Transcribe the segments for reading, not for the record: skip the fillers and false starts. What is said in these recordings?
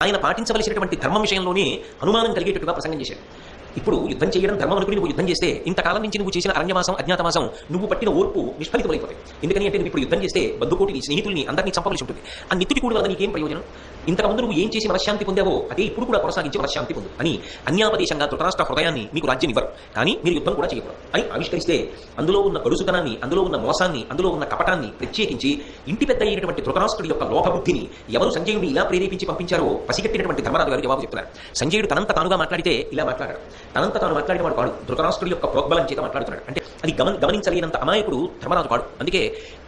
ఆయన పాటించవలసినటువంటి ధర్మం విషయంలోనే అనుమానం కలిగేటట్టుగా ప్రసంగం చేశాడు. ఇప్పుడు యుద్ధం చేయడం ధర్మం అనుకుని నువ్వు యుద్ధం చేస్తే ఇంతకాలం నుంచి నువ్వు చేసిన అరణ్యవాసం అజ్ఞాతవాసం నువ్వు పట్టిన ఓర్పు నిష్ఫలితమైపోతాయి. ఎందుకని అంటే నువ్వు ఇప్పుడు యుద్ధం చేస్తే బంధుకోటిని స్నేహితుల్ని అందరినీ చంపవలసి ఉంటుంది. ఆ నిత్తుడి కూడా వల్ల నీకేం ప్రయోజనం? ఇంతకుముందు నువ్వు ఏం చేసి మనశ్శాంతి పొందావో అదే ఇప్పుడు కూడా కొనసాగించి మనశ్శాంతి పొందు అని అన్యాపదేశంగా ధృతరాష్ట్ర హృదయాన్ని మీకు రాజ్యం ఇవ్వరు, కానీ మీరు యుద్ధం కూడా చేయకూడదు అని ఆవిష్కరిస్తే అందులో ఉన్న అడుసుతనాన్ని, అందులో ఉన్న మోసాన్ని, అందులో ఉన్న కపటాన్ని ప్రత్యేకించి ఇంటి పెద్ద అయినటువంటి ధృతరాష్ట్రుడి యొక్క లోపబుద్ధిని ఎవరు సంజయుడిని ఇలా ప్రేరేపించి పంపించారో పసిగట్టినటువంటి ధర్మరాజు గారు జవాబు చెప్తున్నారు. సంజయుడు తనంత తానుగా మాట్లాడితే ఇలా మాట్లాడాడు, తనంత తాను మాట్లాడిన వాడు కాడు, ధృతరాష్ట్రుడి యొక్క ప్రోద్బలం చేత మాట్లాడుతున్నాడు. అంటే అది గమనించలేనంత అమాయకుడు ధర్మరాజు కాడు. అందుకే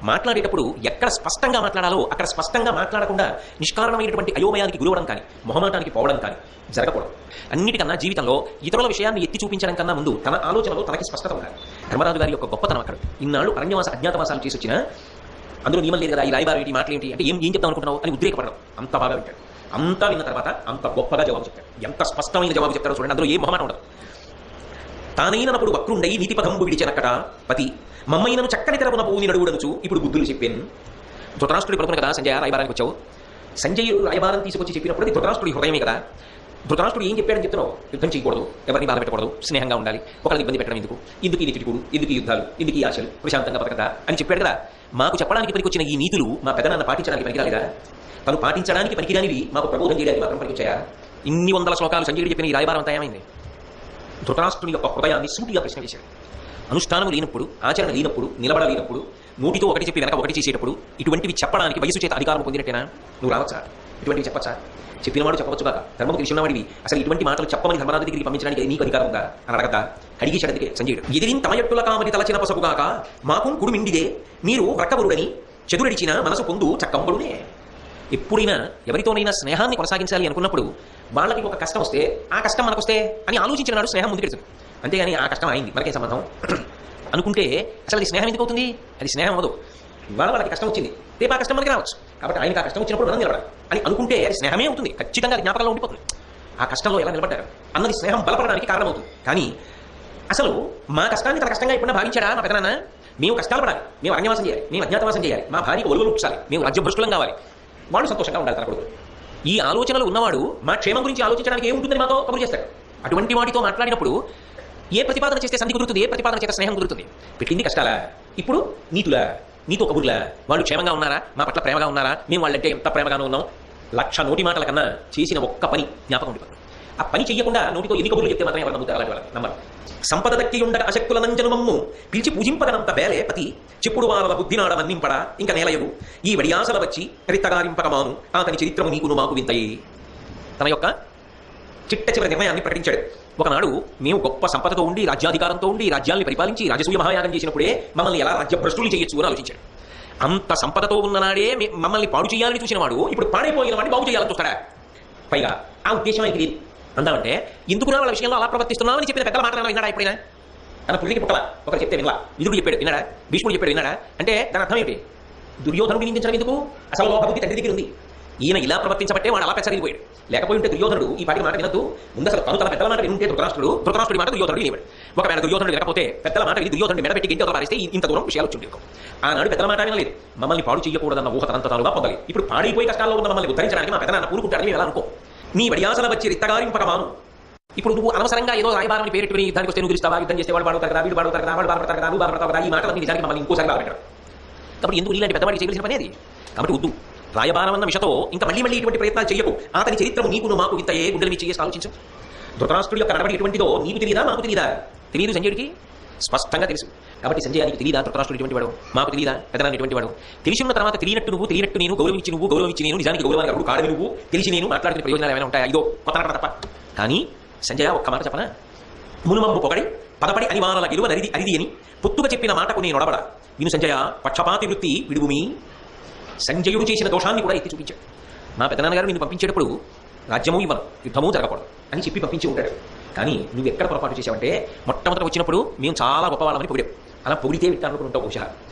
మాట్లాడేటప్పుడు ఎక్కడ స్పష్టంగా మాట్లాడాలో అక్కడ స్పష్టంగా మాట్లాడకుండా నిష్కారణమైనటువంటి అయోమయానికి గురవడం కానీ మొహమాటానికి పోవడం కానీ జరగకూడదు. అన్నిటికన్నా జీవితంలో ఇతరుల విషయాన్ని ఎత్తి చూపించడం కన్నా ముందు తన ఆలోచనలో తనకి స్పష్టత ఉండాలి. ధర్మరాజు గారి యొక్క గొప్పతనం అక్కడ. ఇన్నాళ్ళు అరణ్యవాస అజ్ఞాతవాసాలు చేసి వచ్చిన అందులో నియమం లేదు కదా, ఈ రాయబారు ఏంటి, మాటలు ఏంటి అంటే ఏం చెప్తాం అనుకుంటున్నావు అని ఉద్రేకపడడం. అంత బాగా వింటాడు. అంతా విన్న తర్వాత అంత గొప్పగా జవాబు చెప్తాడు. ఎంత స్పష్టమైన జవాబు చెప్తారో చూడండి. అందులో ఏ మొహమాట ఉండదు. తానైనప్పుడు వక్రుండై నీతిపథంబు విడిచెనక్కట పతి మమ్మైనను చక్కని తెరపున పూని నడువుడనుచు ఇప్పుడు బుద్ధులు చెప్పాను. ధృతరాష్ట్రుడి పలుకున కదా సంజయ రాయబారానికి వచ్చావు. సంజయుడు రాయబారం తీసుకొచ్చి చెప్పినప్పుడు ధృతరాష్ట్రుడి హృదయమే కదా. ధృతరాష్ట్రుడు ఏం చెప్పాడని చెప్తున్నావు? యుద్ధం చేయకూడదు, ఎవరిని బాధ పెట్టకూడదు, స్నేహంగా ఉండాలి, ఒకరిని ఇబ్బంది పెట్టడం ఎందుకు ఈ తిట్టుకుడు, ఎందుకు ఈ యుద్ధాలు, ఎందుకు ఈ ఆశలు, ప్రశాంతంగా బతకదా అని చెప్పాడు కదా. మాకు చెప్పడానికి పనికొచ్చిన ఈ నీతులు మా పెద్దనాన్న పాటించడానికి పనికిరాలేదా? తను పాటించడానికి పనికిరానివి మాకు ప్రబోధం చేయడానికి మాత్రం పనికొచ్చాయా? ఇన్ని వందల శ్లోకాలు సంజయుడు చెప్పిన ఈ రాయబారం అంతా ఏమైంది? ధృతరాష్ట్రుని యొక్క హృదయాన్ని సూటిగా ప్రశ్న వేశాడు. అనుష్ఠానం లేనప్పుడు, ఆచరణ లేనప్పుడు, నిలబడలేనప్పుడు, నోటితో ఒకటి చెప్పి వెనక ఒకటి చేసేటప్పుడు ఇటువంటివి చెప్పడానికి వయసు చేత అధికారం పొందినట్టేనా? నువ్వు రావచ్చా? ఇటువంటివి చెప్పచ్చా? చెప్పినవాడు చెప్పవచ్చు కాక ధర్మకు తెలిసినవాడివి అసలు ఇటువంటి మాటలు చెప్పమని ధర్మరాజు దగ్గరికి పంపించడానికి నీకు అధికారం ఉందా అని అడగదా? అడిగేశాడు. అందుకే సంజయుడు ఎదిరిన్ తమయట్టుల కామని తలచిన పసపుగాక మాకు కుడుమిండిదే మీరు వ్రక్కబరుడని చదురడిచిన మనసు పొందు చక్కంబడునే. ఎప్పుడైనా ఎవరితోనైనా స్నేహాన్ని కొనసాగించాలి అనుకున్నప్పుడు వాళ్ళకి ఒక కష్టం వస్తే ఆ కష్టం మనకొస్తే అని ఆలోచించిన నాడు స్నేహం ముందుకెడుతుంది. అంతేగాని ఆ కష్టం అయింది మనకే సంబంధం అనుకుంటే అసలు అది స్నేహం ఎందుకు అవుతుంది? అది స్నేహం అవ్వదు. ఇవాళ వాళ్ళకి కష్టం వచ్చింది, రేపు ఆ కష్టం మనకి రావచ్చు, కాబట్టి ఆయనకి ఆ కష్టం వచ్చినప్పుడు మనం నిలబడాలి అని అనుకుంటే అది స్నేహమే అవుతుంది. ఖచ్చితంగా అది జ్ఞాపకంలో ఉండిపోతుంది. ఆ కష్టంలో ఎలా నిలబడ్డారు అన్నది స్నేహం బలపడడానికి కారణమవుతుంది. కానీ అసలు మా కష్టాన్ని తన కష్టంగా ఎప్పుడైనా భావించాడా మా పెదనాన్న? మేము కష్టాలు పడాలి, మేము అరణ్యవాసం చేయాలి, మేము అజ్ఞాతవాసం చేయాలి, మా భార్యకు ఒలుగులు పుచ్చాలి, మేము రాజ్యభ్రష్టులం కావాలి, వాళ్ళు సంతోషంగా ఉండాలి తన కొడుకు. ఈ ఆలోచనలు ఉన్నవాడు మా క్షేమం గురించి ఆలోచించడానికి ఏముంటుందని మాతో కబురు చేస్తాడు. అటువంటి వాటితో మాట్లాడినప్పుడు ఏ ప్రతిపాదన చేస్తే సంధి కుదురుతుంది, ఏ ప్రతిపాదన చేస్తే స్నేహం కుదురుతుంది? పెట్టింది కష్టాలా, ఇప్పుడు నీతులా, నీతో కబుర్లా? వాళ్ళు క్షేమంగా ఉన్నారా, మా పట్ల ప్రేమగా ఉన్నారా, మేము వాళ్ళంటే ఎంత ప్రేమగానే ఉన్నాం? 1,00,000 నోటి మాటల కన్నా చేసిన ఒక్క పని జ్ఞాపకం ఉండిపోతుంది. ఆ పని చెయ్యకుండా నోటితో ఎన్ని కబుర్లు చెప్తే మాత్రమే ఎవరు నమ్ముతారు? అలాంటి వాళ్ళని నమ్మరు. సంపద దక్కి ఉండక అశక్తుల నంజనుమమ్ము పిలిచి పూజింపగనంత బేలే పతి చెప్పుడు వారల బుద్ధినాడ మన్నింపడా ఇంక నేలయగు ఈ వడియాసల వచ్చి రిత్తగారింపకమాను అతని చరిత్రము నీకును మాకు వింతయి. తన యొక్క చిట్ట చివరి నిర్ణయాన్ని ప్రకటించాడు. ఒకనాడు మేము గొప్ప సంపదతో ఉండి రాజ్యాధికారంతో ఉండి రాజ్యాన్ని పరిపాలించి రాజసూయ మహాయాగం చేసినప్పుడే మమ్మల్ని ఎలా రాజ్యభ్రష్టులు చేయొచ్చు అని ఆలోచించాడు. అంత సంపదతో ఉన్ననాడే మమ్మల్ని పాడు చేయాలని చూసిన వాడు ఇప్పుడు పాడైపోయిన వాడిని బాగు చేయాలని చూస్తాడా? పైగా ఆ ఉద్దేశం ఆయనకి లేదు. అందామంటే ఎందుకు వాళ్ళ విషయంలో అలా ప్రవర్తిస్తున్నామని చెప్పిన పెద్దల మాట విన్నాడా? ఎప్పుడైనా తన పుల్లికి పుట్టలా ఒకరు చెప్తే వినలా? విదురుడు చెప్పాడు విన్నాడా? భీష్ముడు చెప్పాడు విన్నాడా? అంటే దాని అర్థం ఏంటి? దుర్యోధనుడు నిందించడం ఎందుకు? అసలు లోపబుద్ధి తండ్రి దగ్గర ఉంది. ఈయన ఇలా ప్రవర్తించబట్టే వాడు అలా పెచ్చరిగిపోయాడు. లేకపోయి ఉంటే దుర్యోధనుడు ఈ పాటి మాట వినద్దు. ముందు అసలు తన పెద్దల మాట వింటే ధృతరాష్ట్రుడి మాట దుర్యోధనుడు వినేవాడు. ఒకవేళ దుర్యోధనుడు వినకపోతే పెద్దల మాట విని దుర్యోధనుడు మెడబెట్టి గింటి పారిస్తే ఇంత దూరం విషయాలు వచ్చి ఉండేది. ఆనాడు పెద్దల మాట వినలేదు. మమ్మల్ని పాడు చేయకూడదన్న ఊహ తనంత తానుగా పొందాలి. ఇప్పుడు పాడైపోయి కష్టాల్లో ఉన్న మమ్మల్ని ఉద్ధరించడానికి మా పెద్దనాన్న పూరుకుంటాడని ఎలా అనుకో. నీ వడియాసల వచ్చి రిత్తగారింపకమాను. ఇప్పుడు నువ్వు అనవసరంగా ఏదో రాయబారాన్ని పేరెట్టుకుని యుద్ధానికి వస్తే నువ్వు గెలుస్తావా, యుద్ధం చేస్తే వాడు బాడుతారు కదా, వీడు బాడుతారు కదా, వాడు బాధపడతారు కదా, నువ్వు బాధపడతావు కదా, ఈ మాటలన్నీ నిజానికి మమ్మల్ని ఇంకోసారి బాధపెట్టారు. కాబట్టి ఎందుకు ఇలాంటి పెద్దవాడికి చేయవలసిన పని అది? కాబట్టి వద్దు. రాయబారం అన్న విషయంతో ఇంకా మళ్ళీ ఇటువంటి ప్రయత్నాలు చేయకు. అతని చరిత్రము నీకును మాకు వింతయే. గుండెల మీద చేసి ఆలోచించు. ధృతరాష్ట్రుడి యొక్క నడవడి ఎటువంటిదో నీకు తెలియదా, మాకు తెలియదా? తెలియదు సంజయుడికి స్పష్టంగా తెలుసు. కాబట్టి సంజయ్ నీకు తెలియదా ధృతరాష్ట్రుడు ఎటువంటి వాడు, మాకు తెలియదా పెద్దనాన్న ఎటువంటి వాడు? తెలిసి ఉన్న తర్వాత తెలియనట్టు నువ్వు, తెలియనట్టు నేను, గౌరవించి నేను నిజానికి గౌరవానికి అప్పుడు కాడని నువ్వు, తెలిసి నేను మాట్లాడుకునే ప్రయోజనాలు ఏమైనా ఉంటాయా? ఇదో కొత్త తప్ప. కానీ సంజయ ఒక్క మాట చెప్పనా? మునుమమ్ము పొగడి పదపడి అనివారాల గెలువ నరిది అరిది అని పొత్తుగా చెప్పిన మాటకు నేను నొడబడ విను సంజయ పక్షపాతి వృత్తి విడువుమి. సంజయుడు చేసిన దోషాన్ని కూడా ఎత్తి చూపించాడు. మా పెద్దనాన్నగారు నిన్ను పంపించేటప్పుడు రాజ్యము ఇవ్వను, యుద్ధము జరగకూడదు అని చెప్పి పంపించి ఉంటాడు. కానీ నువ్వు ఎక్కడ పొరపాటు చేసావంటే మొట్టమొదట వచ్చినప్పుడు మేము చాలా గొప్పవాళ్ళమని పొగిడావు. అలా పొగిడితే విట్టాను ఉంటావు బహుశా,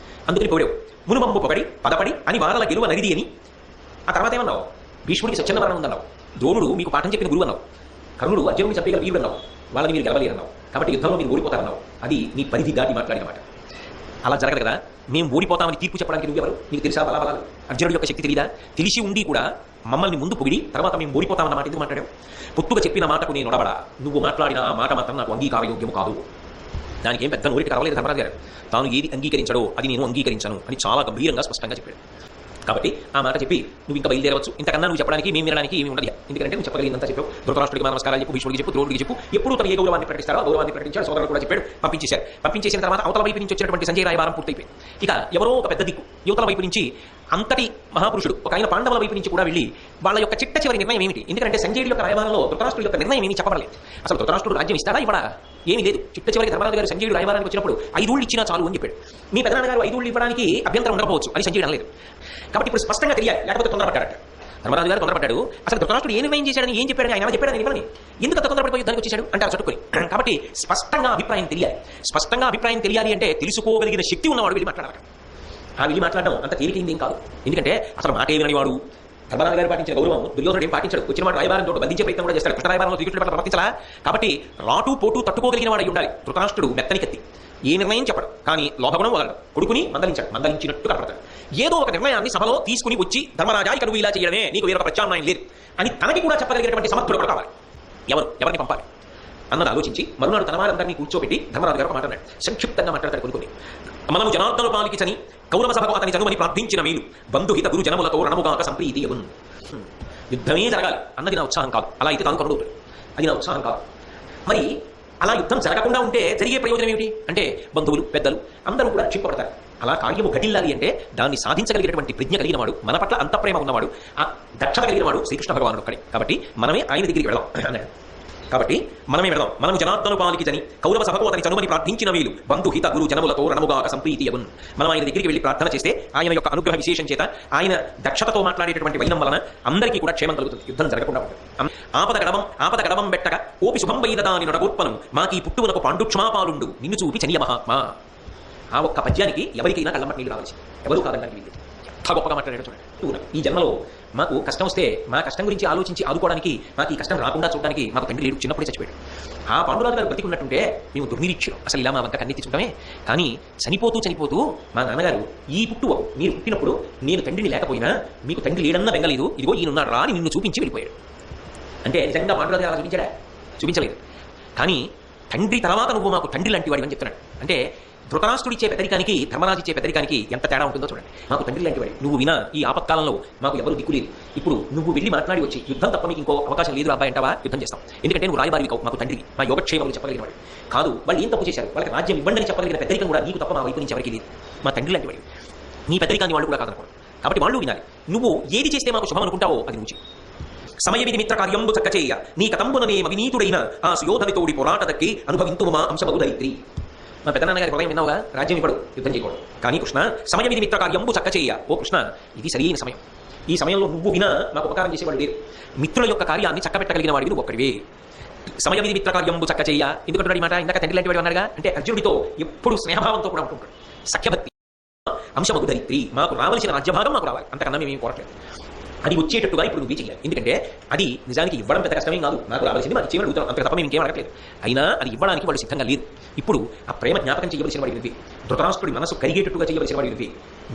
అందుకని పొగిడావు. మునుమమ్ము పొగడి పదపడి అని వారల గెలువ నరిది అని. ఆ తర్వాత ఏమన్నావు? భీష్ముడికి స్వచ్ఛంద మరణం ఉందన్నావు. ద్రోణుడు మీకు పాఠం చెప్పిన గురువు అన్నావు. కర్ణుడు అర్జునుడిని చంపేగల వీరుడు అన్నావు. వాళ్ళని మీరు గెలవలేరన్నావు. కాబట్టి యుద్ధంలో మీరు ఓడిపోతారన్నావు. అది నీ పరిధి దాటి మాట్లాడిన మాట. అలా జరగదు కదా. మేము ఓడిపోతామని తీర్పు చెప్పడానికి నువ్వెవరు? నీకు తెలుసా బలాబలాలు? అర్జునుడి యొక్క శక్తి తెలియదా? తెలిసి ఉండి కూడా మమ్మల్ని ముందు పొగిడి తర్వాత మేము ఓడిపోతామన్న మాట ఎందుకు మాట్లాడావు? పొత్తుగా చెప్పిన మాటకు నేను నొడబడా, నువ్వు మాట్లాడిన ఆ మాట మాత్రం నాకు అంగీకారయోగ్యము కాదు. దానికి ఏం పెద్ద నోటికి కరవలేదు ధర్మరాజు గారు. తాను ఏది అంగీకరించడో అది నేను అంగీకరించను అని చాలా గంభీరంగా స్పష్టంగా చెప్పాడు. కాబట్టి ఆ మాట చెప్పి నువ్వు ఇంకా బయలుదేరవచ్చు, ఇంతకన్నా నువ్వు చెప్పడానికి మేము వినడానికి ఏమి ఉండదు. ఎందుకంటే నువ్వు చెప్పగలిగినంత చెప్పావు. ధృతరాష్ట్రుడికి నమస్కారాలు చెప్పు, భీష్ముడికి చెప్పు, ద్రోణుడికి చెప్పు, ఎప్పుడు తమ ఏ గౌరవాన్ని ప్రకటిస్తారో ఆ గౌరవాన్ని ప్రకటించాడు. సోదరుడు కూడా చెప్పాడు. పంపించేశారు. పంపించేసిన తర్వాత అవతల వైపు నుంచి వచ్చినటువంటి సంజయ్ రాయబారం పూర్తయిపోయింది. ఇక ఎవరో ఒక పెద్ద దిక్కు యువతల వైపు నుంచి అంతటి మహాపురుషుడు ఒక ఆయన పాండవుల వైపు నుంచి కూడా వెళ్ళి వాళ్ళ యొక్క చిట్ట చివరి నిర్ణయం ఏమిటి? ఎందుకంటే సంజయుడి యొక్క రాయబారంలో ధృతరాష్ట్రుడి యొక్క నిర్ణయం ఏమీ చెప్పబడలేదు. అసలు ధృతరాష్ట్రుడు రాజ్యం ఇస్తాడా ఇవ్వడా ఏమీ లేదు. చిట్ట చివరికి ధర్మరాజు గారు సంజయుడు రాయబారానికి వచ్చినప్పుడు 5 ఊళ్ళు ఇచ్చినా చాలు అని చెప్పాడు. మీ పెద్దనాన్నగారు 5 ఊళ్ళు ఇవ్వడానికి అభ్యంతరం ఉండకపోవచ్చు అని సంజయుడు అనలేదు. కాబట్టి ఇప్పుడు స్పష్టంగా తెలియాలి, లేకపోతే తొందరపడ్డారట. ధర్మరాజు గారు తొందరపడ్డాడు. అసలు ధృతరాష్ట్రుడు ఏ నిర్ణయం చేశాడని ఏం చెప్పాడని ఆయన చెప్పాడని ఇవ్వని ఎందుకు తొందరపడిపోయి యుద్ధానికి వచ్చేశాడు అంటే చట్టుకొని. కాబట్టి స్పష్టంగా అభిప్రాయం తెలియాలి. స్పష్టంగా అభిప్రాయం తెలియాలి అంటే తెలుసుకోగలిగిన శక్తి ఉన్నవాడు వెళ్ళి మాట్లాడాలి. ఆ వెళ్ళి మాట్లాడడం అంత తేలికైంది ఏం కాదు. ఎందుకంటే అసలు మాట ఏమని వాడు ధర్మరాజు గారు పాటించిన గౌరవం దుర్యోధనుడు ఏం పాటించాడు. వచ్చిన వాడు రాయబారం తోటి బంధించే ప్రయత్నం కూడా చేస్తాడు. కృష్ణ రాయబారంలో శ్రీకృష్ణుడి పట్ల ప్రవర్తించాలా? కాబట్టి రాటు పోటు తట్టుకోగలిగిన వాడు అయి ఉండాలి. ధృతరాష్ట్రుడు మెత్తని కత్తి, ఏ నిర్ణయం చెప్పడు, కానీ లోభగుణం వదలడు. కొడుకుని మందలించినట్టు కనపడతాడు. ఏదో ఒక నిర్ణయాన్ని సభలో తీసుకుని వచ్చి ధర్మరాజా ఇక నువ్వు ఇలా చేయడమే, నీకు వేరొక ప్రత్యామ్నాయం లేదు అని తనకి కూడా చెప్పగలిగినటువంటి సమర్థుడు కూడా కావాలి. ఎవరిని పంపాలి అన్నది ఆలోచించి మరునాడు తన వారందరినీ కూర్చోబెట్టి ధర్మరాజు గారు ఒక మాట అన్నాడు. సంక్షిప్తంగా మాట్లాడతాడు కొన్ని. మనము జనార్దను పాలికి చని కౌరవ సభకు అతని చనుమని ప్రార్థించిన మేలు బంధుహిత గురు జనములతో రణముగాక సంప్రీతి అగున్. యుద్ధమే జరగాలి అన్నది నా ఉత్సాహం కాదు. అలా అయితే తాను కరుడు, అది నా ఉత్సాహం కాదు. మరి అలా యుద్ధం జరగకుండా ఉంటే జరిగే ప్రయోజనం ఏమిటి అంటే బంధువులు పెద్దలు అందరూ కూడా క్షింపబడతారు. అలా కార్యము ఘటిల్లాలి అంటే దాన్ని సాధించగలిగినటువంటి ప్రజ్ఞ కలిగిన వాడు, మన పట్ల అంత ప్రేమ ఉన్నవాడు, ఆ దక్షత కలిగిన వాడు శ్రీకృష్ణ భగవానుడు ఒక్కడే. కాబట్టి మనమే ఆయన దగ్గరికి వెళదాం అన్నాడు. కాబట్టి మనమే వెళదాం. మనము జనార్దను పాలికి చని కౌరవ సభకు అతని చనుమని ప్రార్థించిన వీలు బంధుహిత గురు జనములతో రణముగాక సంప్రీతి అగున్. మనం ఆయన దగ్గరికి వెళ్ళి ప్రార్థన చేస్తే ఆయన యొక్క అనుగ్రహ విశేషం చేత ఆయన దక్షతతో మాట్లాడేటటువంటి వైనం వలన అందరికీ కూడా క్షేమం కలుగుతుంది, యుద్ధం జరగకుండా ఉంటుంది. ఆపద గడవం బెట్టక ఓపి శుభం వైన దాని నొడగోత్పను మాకీ పుట్టువునకు పాండుక్షమాపాలుండు నిన్ను చూపి చనియ మహాత్మా. ఆ ఒక్క పద్యానికి ఎవరికైనా కళ్ళమట నీళ్ళు రావాల్సి, ఎవరు కాదనడానికి వీళ్ళు. ఎంత గొప్పగా మాట్లాడాడు చూడండి. ఈ జన్మలో మాకు కష్టం వస్తే మా కష్టం గురించి ఆలోచించి ఆదుకోవడానికి, మాకు ఈ కష్టం రాకుండా చూడడానికి మాకు తండ్రి లేడు, చిన్నప్పుడే చచ్చిపోయాడు. ఆ పాండురాజు గారు బతికున్నట్టుంటే మేము దుర్నిరీక్షలు, అసలు ఇలా మా వంక కన్నెత్తి చూడమే. కానీ చనిపోతూ మా నాన్నగారు ఈ పుట్టువ మీరు పుట్టినప్పుడు నేను తండ్రిని లేకపోయినా మీకు తండ్రి లేడన్న బెంగలేదు, ఇదిగో ఈయనున్నాడు రా అని నిన్ను చూపించి వెళ్ళిపోయాడు. అంటే నిజంగా పాండురాజు గారు అలా చూపించాడా? చూపించలేదు. కానీ తండ్రి తర్వాత నువ్వు మాకు తండ్రి లాంటి వాడి అని చెప్తున్నాడు. అంటే ధృతరాష్ట్రుడు ఇచ్చే పెద్దరికానికి ధర్మరాజు ఇచ్చే పెద్దరికానికి ఎంత తేడా ఉంటుందో చూడండి. మాకు తండ్రి లాంటి వాడి, నువ్వు వినా ఈ ఆపత్కాలంలో మాకు ఎవరు దిక్కులేదు. ఇప్పుడు నువ్వు వెళ్ళి మాట్లాడి వచ్చి యుద్ధం తప్ప మీకు ఇంకో అవకాశం లేదు అబ్బాయి అంటావా? యుద్ధం చేస్తాం. ఎందుకంటే నువ్వు రాయబారి కావు, మాకు తండ్రి, మా యోగక్షేమాలు చెప్పగలిగిన వాడు కాదు. వాళ్ళు ఏం తప్పు చేశారు, వాళ్ళకి రాజ్యం ఇవ్వండి చెప్పగలిగిన పెద్దరికం కూడా నీకు తప్ప మా వైపు నుంచి ఎవరికి లేదు. మా తండ్రి లాంటి వాడి, నీ పెద్దరికాన్ని వాళ్ళు కూడా కాదనుకోండి. కాబట్టి వాళ్ళు వినాలి. నువ్వు ఏది చేస్తే మాకు శుభం అనుకుంటావో అది నుంచి సమయవిధి మిత్ర కార్యంబు చక్కచేయ నీ కతంబుననే మవినీతుడైన ఆ సుయోధనితోడి పోరాట దక్కి అనుభవింతుము మా అంశమగు దరిద్రి. మా పెద్దనాన్నగారి హృదయం విన్నావుగా, రాజ్యం ఇవ్వడు, యుద్ధం చేయకూడదు. కానీ కృష్ణ సమయవిధి మిత్ర కార్యంబు చక్కచేయ, ఓ కృష్ణ ఇది సరైన సమయం. ఈ సమయంలో నువ్వు వినా మాకు ఉపకారం చేసేవాడు లేరు. మిత్రుల యొక్క కార్యాన్ని చక్కబెట్టగలిగిన వాడివి నువ్వు ఒక్కడివే. సమయవిధి మిత్ర కార్యంబు చక్కచేయ ఎందుకంటున్నాడు ఈ మాట? ఇందాక తండ్రి లాంటి వాడు అన్నాడుగా. అంటే అర్జునుడితో ఎప్పుడు స్నేహభావంతో కూడా ఉంటుంటాడు, సఖ్యభక్తి. అంశమగు దరిద్రి, మాకు రావాల్సిన రాజ్యభాగం మాకు రావాలి, అంతకన్నా మేమేం కోరట్లేదు. అది వచ్చేటట్టుగా ఇప్పుడు నువ్వు చేయాలి. ఎందుకంటే అది నిజానికి ఇవ్వడం పెద్ద కష్టమేం కాదు, నాకు రావాల్సింది మాకు చేయమని అడుగుతాం, అంత తప్ప మేము ఇంకేం అడగలేదు. అయినా అది ఇవ్వడానికి వాళ్ళు సిద్ధంగా లేదు. ఇప్పుడు ఆ ప్రేమ జ్ఞాపకం చేయవలసిన వాడి నువ్వే, ధృతరాష్ట్రుడి మనసు కరిగేటట్టుగా చేయవలసిన వాడి నువ్వే,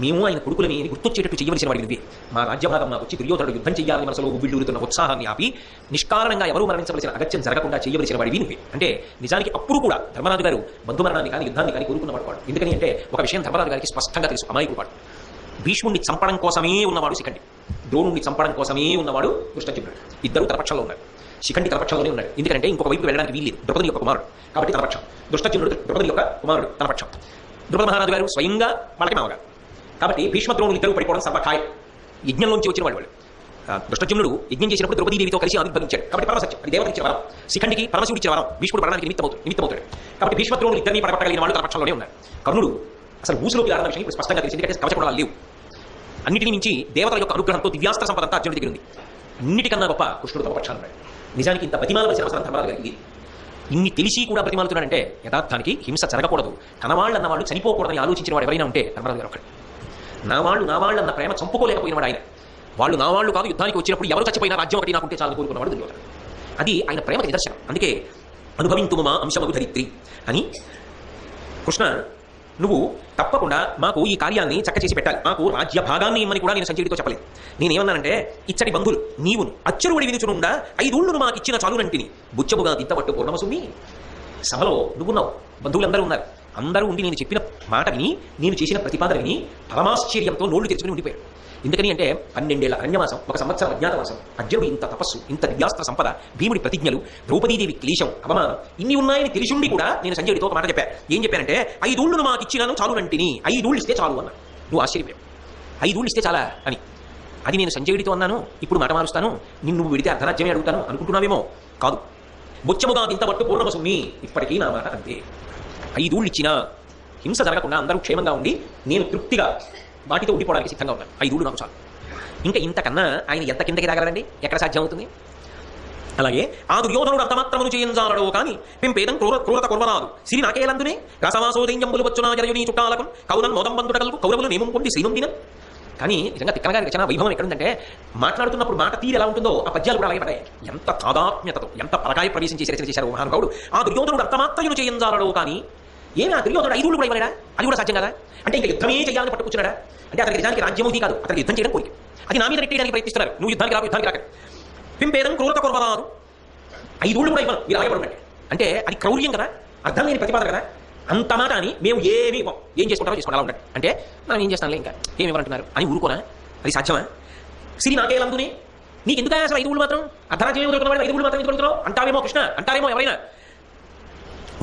మేము ఆయన కొడుకులని గుర్తొచ్చేటట్టు చేయవలసిన వాడి నువ్వే. మా రాజ్యభాగం నాకు వచ్చి దుర్యోధనుడు యుద్ధం చేయాలని మనసులో ఉవ్విళ్ళూరుతున్న ఉత్సాహాన్ని ఆపి నిష్కారణంగా ఎవరూ మరణించవలసిన అగత్యం జరగకుండా చేయవలసిన వాడివి నువ్వే. అంటే నిజానికి అప్పుడు కూడా ధర్మరాజు గారు బంధుమరణాన్ని కానీ యుద్ధాన్ని కానీ కోరుకున్నవాడు వాడు. ఎందుకని అంటే ఒక విషయం ధర్మరాజు గారికి స్పష్టంగా తెలుసు, అమాయకుడు వాడు. భీష్ముడిని చంపడం కోసమే ఉన్నవాడు శిఖండి, ద్రోణుడిని చంపడం కోసమే ఉన్నవాడు ధృష్టద్యుమ్నుడు. ఇద్దరు తలపక్షంలో ఉన్నారు. శిఖండి తలపక్షంలోనే ఉన్నాడు. ఎందుకంటే ఇంకొక వైపు వెళ్ళడానికి వీల్లేదు, ద్రౌపది యొక్క కుమారుడు కాబట్టి తలపక్షం. ధృష్టద్యుమ్నుడు ద్రౌపది యొక్క కుమారుడు తలపక్షం. ద్రౌపది మహారాజు గారు స్వయంగా వాళ్ళకి మామగారు కాబట్టి భీష్మ ద్రోణులు ఇద్దరు పడిపోవడం సర్వఖాయం. యజ్ఞంలోంచి వచ్చిన వాళ్ళు. ధృష్టద్యుమ్నుడు యజ్ఞం చేసినప్పుడు ద్రౌపదీదేవితో కలిసి ఆవిర్భవించాడు కాబట్టి పరమసత్యం, అది దేవత ఇచ్చిన వరం. శిఖండికి పరమశివుడు ఇచ్చిన వరం, భీష్ముడు పడడానికి నిమిత్తమవుతాడు. కాబట్టి భీష్మ ద్రోణులు ఇద్దరిని పడగలిగిన వాళ్ళు తలపక్షంలోనే ఉన్నారు. కర్ణుడు అసలు ఊసులోకి రావడం విషయం ఇప్పుడు స్పష్టంగా తెలిసింది, ఎందుకంటే కవచకుడాలు లేవు. అన్నిటిని మించి దేవతల యొక్క అనుగ్రహంతో దివ్యాస్త్ర సంపద అంతా అర్జునుడి దగ్గర ఉంది. అన్నిటికన్నా గొప్ప కృష్ణుడు తమ పక్షాలు ఉన్నాడు. నిజానికి ఇంత బతిమాలవలసిన అవసరం ధర్మరాజు గారికి ఇన్ని తెలిసి కూడా బతిమాలుతున్నాడంటే యథార్థానికి హింస జరగకూడదు, తన వాళ్ళు అన్న వాళ్ళు చనిపోకూడదని ఆలోచించిన వాడు ఎవరైనా ఉంటే ధర్మరాజు గారు ఒకటి. నా వాళ్ళు అన్న ప్రేమ చంపుకోలేకపోయినవాడు ఆయన. వాళ్ళు నా వాళ్ళు కాదు, యుద్ధానికి వచ్చినప్పుడు ఎవరు చచ్చిపోయినా రాజ్యం ఒకటి నాకుంటే చాలు కోరుకున్నవాడు దుర్యోధనుడు. అది ఆయన ప్రేమకి నిదర్శనం. అందుకే అనుభవింతుమా అంశమగు ధరిత్రి అని కృష్ణ నువ్వు తప్పకుండా మాకు ఈ కార్యాన్ని చక్క చేసి పెట్టాలి, మాకు రాజ్య భాగాన్ని ఇమ్మని కూడా నేను సంజయుడితో చెప్పలేదు. నేనేమన్నానంటే, ఇచ్చటి బంధులు నీవును అచ్చరువుడి వినుచునుండా 5 ఊళ్ళను మాకు ఇచ్చిన చాలునంటిని బుచ్చముగా ఇంతవట్టు పూర్ణమసుమి. సభలో నువ్వున్నావు, బంధువులందరూ ఉన్నారు, అందరూ ఉండి నేను చెప్పిన మాట విని, నేను చేసిన ప్రతిపాదన విని పరమాశ్చర్యంతో నోళ్లు తెరుచుకుని ఉండిపోయాడు. ఎందుకని అంటే 12 ఏళ్ల అరణ్యవాసం, 1 సంవత్సరం అజ్ఞాతవాసం, అర్జునుడు ఇంత తపస్సు, ఇంత దివ్యాస్త్ర సంపద, భీముడి ప్రతిజ్ఞలు, ద్రౌపదీదేవి క్లేశం, అవమానం ఇన్ని ఉన్నాయని తెలిసిండి కూడా నేను సంజయుడితో ఒక మాట చెప్పా. ఏం చెప్పానంటే, 5 ఊళ్ళను మాకు ఇచ్చినాను చాలునంటిని, 5 ఊళ్ళు ఇస్తే చాలు అన్నా. నువ్వు ఆశ్చర్యపోయావు, 5 ఊళ్ళు ఇస్తే చాలా అని. అది నేను సంజయుడితో అన్నాను. ఇప్పుడు మాట మారుస్తాను, నువ్వు విడితే అర్ధరాజ్యమే అడుగుతాను అనుకుంటున్నావేమో. కాదు, బొచ్చముగా ఇంత పట్టు పూర్ణమసుమి, ఇప్పటికీ నా మాట అంతే. 5 ఊళ్ళు ఇచ్చినా హింస జరగకుండా అందరూ క్షేమంగా ఉండి నేను తృప్తిగా వాటితో ఉండిపోవడానికి సిద్ధంగా ఉన్నాను. 5 ఊళ్ళు నాకు చాలు. ఇంకా ఇంతకన్నా ఆయన ఎంత కిందకి రాగలరండి? ఎక్కడ సాధ్యం అవుతుంది? అలాగే ఆ దుర్యోధనుడు అంతమాత్రమును చేయించాలడో కానీ పెంపేదం క్రూరత కొర్వరాదు సిరి నాకేలందునే రసవాసోదయంబులు వచ్చునా జరయుని చుట్టాలకు కౌనం మోదం బంధుడగలు కౌరవులు నేమం పొంది శ్రీనుందిన. కానీ నిజంగా తిక్కన గారి రచన వైభవం ఎక్కడుందంటే, మాట్లాడుతున్నప్పుడు మాట తీరు ఎలా ఉంటుందో ఆ పద్యాలు కూడా అలాగే పడ్డాయి. ఎంత తాదాత్మ్యతతో, ఎంత పరకాయ ప్రవేశం చేసి రచన చేశారు మహానుభావుడు. ఆ దుర్యోధనుడు అంతమాత్రయును చేయించాలడో కానీ ఏమి ఆ దుర్యోధనుడు 5 ఊళ్ళు కూడా ఇవ్వలేడా? అది కూడా సాధ్యం కదా. అంటే ఇంకా యుద్ధమే చేయాలని పట్టుకూర్చున్నాడా? అంటే అతనికి నిజానికి రాజ్యమూది కాదు, అతనికి యుద్ధం చేయడం కోరిక. అది నా మీద రెట్టేయడానికి ప్రయత్నిస్తున్నారు. నువ్వు యుద్ధానికి రాక పింపేదం క్రూరత కొరవరాదు, 5 ఊళ్ళు కూడా ఇవ్వను మీరు ఆగపడున్నట్టే. అంటే అది క్రౌర్యం కదా, అర్థం లేని ప్రతిపాదన కదా. అంత మాట అని మేము ఏమి ఏం చేసుకుంటారో చేసుకోండి అలా ఉంటాడు. అంటే మనం ఏం చేస్తానులే ఇంకా ఏమి ఇవ్వరంటున్నారు అని ఊరుకోనా? అది సాధ్యమా? సిరి నాకేలందునే నీకు ఎందుకు అసలు 5 ఊళ్ళు మాత్రం? అర్ధరాజ్యం దొరుకుతున్న 5 ఊళ్ళు మాత్రం ఎందుకు దొరుకుతున్నావు అంటావేమో కృష్ణ, అంటారేమో ఎవరైనా.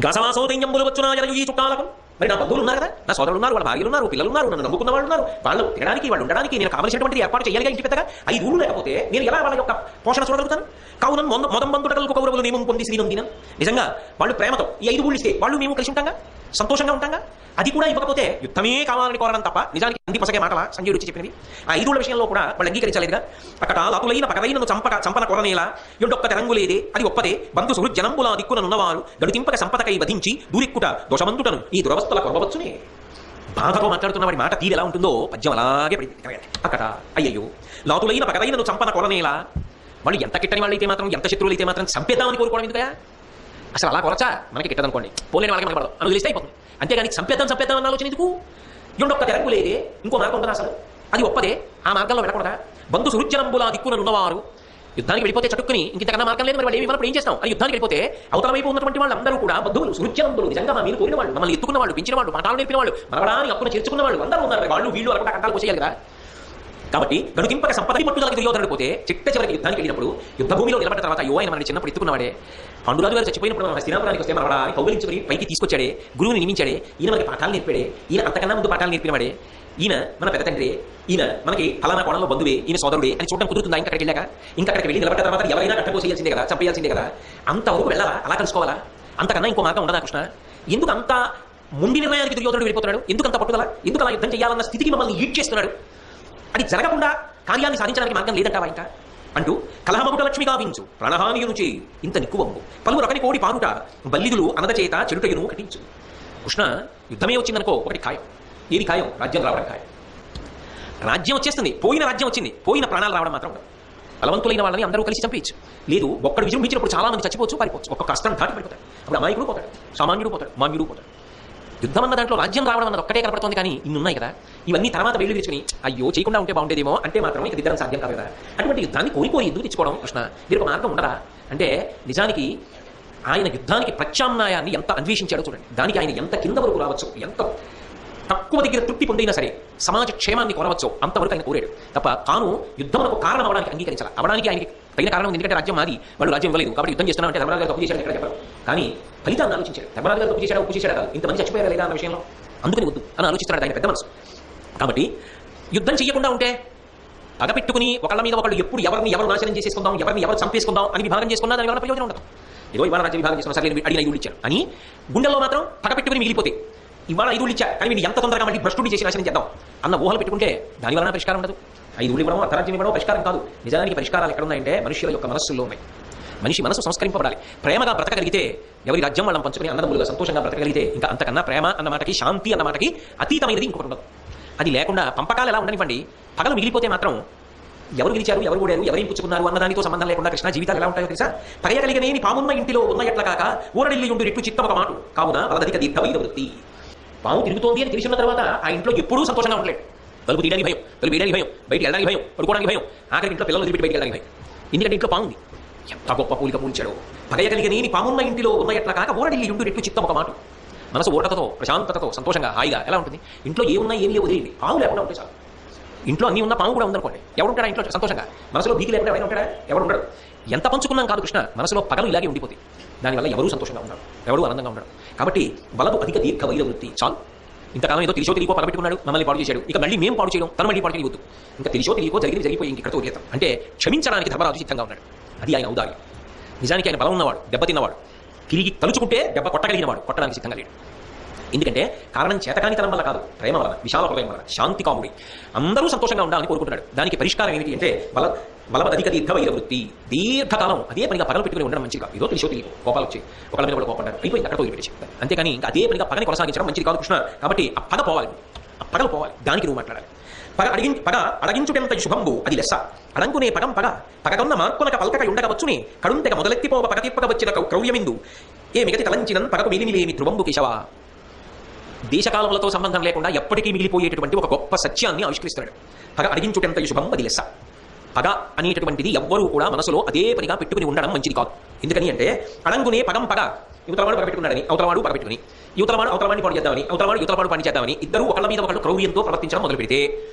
గసవాసోదయంబులు వచ్చునా జరయు ఈ చుట్టాలకు. మరి నా బంధువులు ఉన్నారు కదా, నా సోదరులు ఉన్నారు, వాళ్ళ భార్యలు ఉన్నారు, పిల్లలు ఉన్నారు, నన్ను నమ్ముకున్న వాళ్ళు ఉన్నారు. వాళ్ళు తినడానికి, వాళ్ళు ఉండడానికి నేను కావలసినటువంటి ఏర్పాటు చేయాలిగా ఇంటి పెద్దగా. 5 ఊళ్ళు లేకపోతే నేను ఎలా వాళ్ళ యొక్క పోషణ చూడగలుగుతాను? కావున మొదం బంధుడగలకు కౌరవులు నేమం పొంది శ్రీనందిన. నిజంగా వాళ్ళు ప్రేమతో ఈ 5 ఊళ్ళు ఇస్తే వాళ్ళు మేము కలిసి ఉంటాంగా, సంతోషంగా ఉంటాంగా. అది కూడా ఇవ్వకపోతే యుద్ధమే కావాలని కోరడం తప్ప నిజానికి అంది పసగే మాటల సంజయుడు వచ్చి చెప్పినవి. ఆ 5 ఊళ్ళ విషయంలో కూడా వాళ్ళు అంగీకరించలేదుగా. అక్కడ లతులైన పకలైనను చంపన కొరనేలా యొడొక్క తెరంగులేదే అది ఒప్పదే బంధు సుహృజ్జనంబులా దిక్కుననున్నవారు గడుతింపక సంపదకై వధించి దూరిక్కుట దోషమంతుటను ఈ దురవస్థల కొరవచ్చునే. బాధతో మాట్లాడుతున్న వాడి మాట తీరు ఎలా ఉంటుందో పద్యం అలాగే పడింది. అక్కడ అయ్యయ్యో లాతులైన పకలైనను చంపన కొరనేలా. వాళ్ళు ఎంత కిట్టని వాళ్ళు అయితే మాత్రం, ఎంత శత్రువులు అయితే మాత్రం చంపేద్దామని కోరుకోవడం ఎందుకయా? అసలు అలా కొరచా మనకి కిట్టదనుకోండి, పోలేని వాళ్ళకి మనకి పడదు అని వదిలేస్తే అయిపోతుంది. అంతేగాని చంపేద్దాం అన్న ఆలోచన ఎందుకు? యొడొక్క తెరంగు లేదే ఇంకో మార్గం ఉందా అసలు? అది ఒప్పదే, ఆ మార్గంలో వెళ్ళకూడదా? బంధు సుహృజ్జనంబులా దిక్కుననున్నవారు యుద్ధానికి వెళ్ళిపోతే చటుక్కుని ఇంతకన్నా మార్గం లేదు, మరి వాళ్ళు ఏమి మనం ఏం చేస్తాం అని యుద్ధానికి వెళ్ళిపోతే అవతల వైపు ఉన్నటువంటి వాళ్ళందరూ కూడా బంధువులు సుహృజ్జనంబులు, నిజంగా మా మీరు కోరిన వాళ్ళు, మమ్మల్ని ఎత్తుకున్న వాళ్ళు, పెంచిన వాళ్ళు, మాటలు నేర్పిన వాళ్ళు, మనవడాన్ని అప్పును చేర్చుకున్న వాళ్ళు అందరూ ఉన్నారు. వాళ్ళు వీళ్ళు అక్కడ కంటాలు పోసేయాలి కదా. కాబట్టి గడుకింపక సంపద పట్టుదలకి దుర్యోధనుడు పోతే చిట్ట చివరికి యుద్ధానికి వెళ్ళినప్పుడు యుద్ధ భూమిలో నిలబడిన తర్వాత ఆయన మన చిన్నప్పుడు ఎత్తుకున్నవాడే. పాండురాజు గారు చచ్చిపోయినప్పుడు మన స్థిరాపురానికి వస్తే మనవడాన్ని కౌగిలించుకుని పైకి తీసుకొచ్చాడే, గురువుని నియమించాడే, ఈయన మనకి పాఠాలు నేర్పాడే, ఈయన అంతకన్నా ముందు పాఠాలు నేర్పినవాడే, ఈయన మన పెద్ద తండ్రి, ఈయన మనకి ఫలానా కోణంలో బంధువే, ఈయన సోదరుడే అని చూడడం కుదురుతుందా? ఇంకా అక్కడికి వెళ్ళాక ఇంకా అక్కడికి వెళ్ళి నిలబడిన తర్వాత ఎవరైనా కట్టపోసేయాల్సిందే కదా, చంపేయాల్సిందే కదా. అంతవరకు వెళ్ళాలా? అలా కలుసుకోవాలా? అంతకన్నా ఇంకో మార్గం ఉండదా కృష్ణ? ఎందుకు అంత ముండి నిర్ణయానికి దుర్యోధనుడు వెళ్ళిపోతున్నాడు? ఎందుకు అంత పట్టుదల? ఎందుకు అలా యుద్ధం చేయాలన్న స్థితికి మమ్మల్ని ఈడ్ చేస్తున్నాడు? అది జరగకుండా కార్యాన్ని సాధించడానికి మార్గం లేదంటావా ఇంకా అంటూ కలహమగుట లక్ష్మి గావించు ప్రాణహానియును చేయి ఇంత నిక్కువంబు పలువురు ఒకని కోడి పారుట బల్లిదులు అనద చేత చెడుటయును కటించు. కృష్ణ యుద్ధమే వచ్చిందనుకో, ఒకటి ఖాయం. ఏది ఖాయం? రాజ్యం రావడం ఖాయం. రాజ్యం వచ్చేస్తుంది, పోయిన రాజ్యం వచ్చింది, పోయిన ప్రాణాలు రావడం మాత్రం ఉండదు. బలవంతులైన వాళ్ళని అందరూ కలిసి చంపేయచ్చు. లేదు, ఒక్కడు విజృంభించినప్పుడు చాలా మంది చచ్చిపోవచ్చు, పారిపోవచ్చు, ఒక్కొక్క కష్టం దాటి పడిపోతాడు. అప్పుడు అమాయకుడు పోతాడు, సామాన్యుడు పోతాడు, మాన్యుడు పోతాడు. యుద్ధం అన్న దాంట్లో రాజ్యం రావడం అన్నది ఒక్కటే కనపడుతుంది, కానీ ఇన్ని ఉన్నాయి కదా. ఇవన్నీ తర్వాత వెళ్ళి తెచ్చుకుని అయ్యో చేయకుండా ఉంటే బాగుండేదేమో అంటే మాత్రం ఇక దిద్దడం సాధ్యం కాదు కదా. అటువంటి యుద్ధాన్ని కోరి ఎందుకు తెచ్చుకోవడం కృష్ణ? దీనికి ఒక మార్గం ఉండదా అంటే, నిజానికి ఆయన యుద్ధానికి ప్రత్యామ్నాయాన్ని ఎంత అన్వేషించాడో చూడండి. దానికి ఆయన ఎంత కింద వరకు రావచ్చు, ఎంత తక్కువ దగ్గర తృప్తి పొందైనా సరే సమాజ క్షేమాన్ని కోరవచ్చు, అంతవరకు ఆయన కోరాడు తప్ప తాను యుద్ధంలో కారణం అవడానికి అంగీకరించాలి. అవడానికి ఆయనకి తగిన కారణం ఉంది, ఎందుకంటే రాజ్యం మాది, వాళ్ళు రాజ్యం ఇవ్వలేదు కాబట్టి యుద్ధం చేస్తున్నాం అంటే ధర్మరాజు గారు తప్పు చేశాడు ఎక్కడ చెప్పారు. కానీ ఫలితాన్ని ఆలోచించాడు. ధర్మరాజు గారు తప్పు చేశాడు, ఉప్పు చేశాడు కాదు, ఇంతమంది చచ్చిపోయారా లేదా అన్న విషయంలో అందుకని వద్దు అని ఆలోచిస్తున్నాడు ఆయన పెద్ద మనసు. కాబట్టి యుద్ధం చేయకుండా ఉంటే పగపెట్టుకుని ఒకళ్ళ మీద ఒకళ్ళు ఎప్పుడు ఎవరు నాశనం చేసేసుకుందాం, ఎవరు చంపేసుకుందాం అని విభాగం చేసుకున్నా దాని వల్ల ప్రయోజనం ఉండదు. ఏదో ఇవాళ రాజ్య విభాగం చేసుకున్నా సరే అడిగిన 5 ఇచ్చారు అని గుండెల్లో మాత్రం పగపెట్టుకుని మిగిలిపోతే ఇవాళ 5 ఇచ్చా కానీ వీళ్ళు ఎంత తొందరగా మళ్ళీ భ్రష్టుని చేసి నాశనం చేద్దాం అన్న ఊహలు పెట్టుకుంటే దాని వలన పరిష్కారం ఉండదు. 5 ఇవ్వడం, అర్ధరాజ్యం ఇవ్వడం పరిష్కారం కాదు. నిజానికి పరిష్కారాలు ఎక్కడ ఉన్నాయంటే మనుషుల యొక్క మనస్సుల్లో ఉన్నాయి. మనిషి మనసు సంస్కరింపబడాలి. ప్రేమగా బ్రతకగలిగితే, ఎవరి రాజ్యం వాళ్ళని పంచుకుని అన్నదమ్ములుగా సంతోషంగా బ్రతకగలిగితే ఇంకా అంతకన్నా ప్రేమ అన్న మాటకి, శాంతి అన్న మాటకి అతీతమైనది ఇంకొకటి ఉండదు. అది లేకుండా పంపకాలు ఎలా ఉండనివ్వండి, పగలు మిగిలిపోతే మాత్రం ఎవరు గెలిచారు, ఎవరు ఓడారు, ఎవరేం పుచ్చుకున్నారు అన్న దానితో సంబంధం లేకుండా కృష్ణ జీవితాలు ఎలా ఉంటాయో తెలుసా? పగయగలిగనేని పామున్న ఇంటిలో ఉన్న ఎట్ల కాక ఊరడిల్లి ఉండి రెట్టు చిత్తం ఒక మాట కావున వలదధిక దీర్ఘమైన వృత్తి. పాము తిరుగుతోంది అని తెలిసిన తర్వాత ఆ ఇంట్లో ఎప్పుడూ సంతోషంగా ఉండలేడు. తలుపు తీయడానికి భయం, తలుపు వేయడానికి భయం, బయటికి వెళ్ళడానికి భయం, పడుకోవడానికి భయం, ఆఖరి ఇంట్లో పిల్లలు వదిలిపెట్టి బయటికి వెళ్ళడానికి భయం. ఎందుకంటే ఇంట్లో పాము ఉంది. ఎంత గొప్ప పూలిక పూల్చాడు. పగయ కలిగని పామున్న ఇంటిలో ఉన్న ఎట్లా కాక ఊరడిల్లి ఉండు రెట్లు చిత్తం ఒక మాట. మనసు ఊరటతో ప్రశాంతతతో సంతోషంగా హాయిగా ఎలా ఉంటుంది? ఇంట్లో ఏమున్నా ఏం లేవు వదిలేయండి, పాము లేకుండా ఉంటే చాలు. ఇంట్లో అన్నీ ఉన్న పాము కూడా ఉందనుకోండి, ఎవడుంటాడా ఇంట్లో సంతోషంగా? మనసులో బీకి లేకుండా ఎవరైనా ఉంటాడా? ఎవడు ఉండడు. ఎంత పంచుకున్నాం కాదు కృష్ణ, మనసులో పగలు ఇలాగే ఉండిపోతుంది. దానివల్ల ఎవరూ సంతోషంగా ఉండరు, ఎవరూ ఆనందంగా ఉండరు. కాబట్టి వలదు అధిక దీర్ఘ వైర వృత్తి చాలు. ఇంతకాలం ఏదో తెలిసో తెలియకో పగబెట్టుకున్నాడు, మమ్మల్ని పాడు చేశాడు, ఇక మళ్ళీ మేము పాడు చేయడం, తను మళ్ళీ పాడు చేయవద్దు. ఇంకా తెలిసో తెలియకో జరిగిపోయి ఇంకెక్కడితో వదిలేతాం అంటే క్షమించడానికి ధర్మరాజు సిద్ధంగా ఉన్నాడు. అది ఆయన ఔదార్యం. నిజానికి ఆయన బలం ఉన్నవాడు, దెబ్బతిన్నవాడు, తిరిగి తలుచుకుంటే దెబ్బ కొట్టగలిగినవాడు, కొట్టడానికి సిద్ధంగా లేడు. ఎందుకంటే కారణం చేతకానితనం వల్ల కాదు, ప్రేమ వలన, విశాల హృదయం వలన, శాంతి కాముడి, అందరూ సంతోషంగా ఉండాలని కోరుకుంటున్నాడు. దానికి పరిష్కారం ఏమిటి అంటే బలవధిక దీర్ఘ వైర వృత్తి. దీర్ఘకాలం అదే పనిగా పగలు పెట్టుకుని ఉండడం మంచిది కాదు. ఏదో తెలిసో తెలియదు కోపాలు వచ్చి ఒకళ్ళ మీద కూడా కోపడ్డారు, అయిపోయింది, అక్కడతో వదిలిపెట్టేసి. అంతేకాని ఇంకా అదే పనిగా పగని కొనసాగించడం మంచిది కాదు కృష్ణ. కాబట్టి ఆ పగ పోవాలి, ఆ పగలు పోవాలి. దానికి నువ్వు మాట్లాడాలి. పగ అడగించుటెంత శుభంబు అది లెస్స. అడంకునే పగం పగకొన్న మార్కునక పల్కక ఉండగవచ్చునే కడుంతెగ మొదలెత్తిపోవ పగ తిప్పక వచ్చిన క్రౌర్యమిందు ఏ మిగతి తలంచినన్ పగకు మిలిమిలేమి ధ్రువంబు కేశవ. దేశకాలములతో సంబంధం లేకుండా ఎప్పటికీ మిగిలిపోయేటటువంటి ఒక గొప్ప సత్యాన్ని ఆవిష్కరిస్తున్నాడు. పగ అడిగించుటెంత శుభం అది లెస్స. పగ అనేటటువంటిది ఎవ్వరూ కూడా మనసులో అదే పనిగా పెట్టుకుని ఉండడం మంచిది కాదు. ఎందుకని అంటే అడంగునే పగం పగ, యువతలవాడు పగపెట్టుకున్నాడని అవతలవాడు పగపెట్టుకుని, యువతలవాడు అవతలవాడిని పాడు చేద్దామని అవతలవాడు యువతలవాడు పని చేద్దామని ఇద్దరు ఒకళ్ళ మీద ఒకళ్ళు క్రౌర్యంతో ప్రవర్తించడం మొదలు పెడితే